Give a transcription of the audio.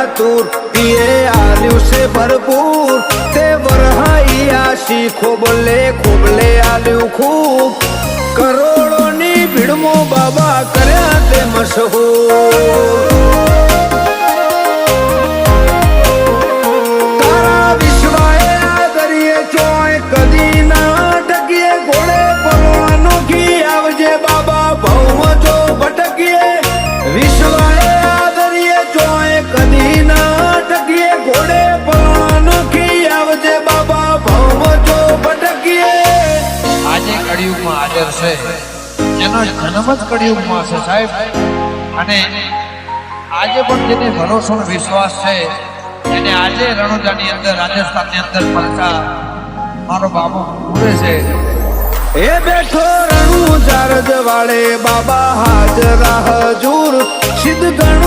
આતુર પીએ આલ્યું છે ભરપૂર તે વરહાઈ આશી ખોબલે ખોબલે આલ્યું ખૂબ કરોડોની ભીડમાં બાબા કર્યા તે મશહૂર તારા વિશ્વાએ આદરીએ ચોય કદી ના ટકીએ ઘોડે પરવાનો કી આવજે બાબા ભવમાં જો ભટકીએ વિશ્વાએ આદરીએ ચોય કદી ના ટકીએ ઘોડે પરવાનો કી આવજે બાબા ભવમાં જો ભટકીએ આજે કળિયુગમાં હાજર છે એનો જન્મ જ કળિયુગમાં છે સાહેબ અને આજે પણ જેને ભરોસો અને વિશ્વાસ છે એને આજે રણુજાની અંદર રાજસ્થાનની અંદર પડતા મારો બાબુ પૂરે છે એ બેઠો રણુજા રજવાડે બાબા હાજરા હજૂર સિદ્ધ ગણુ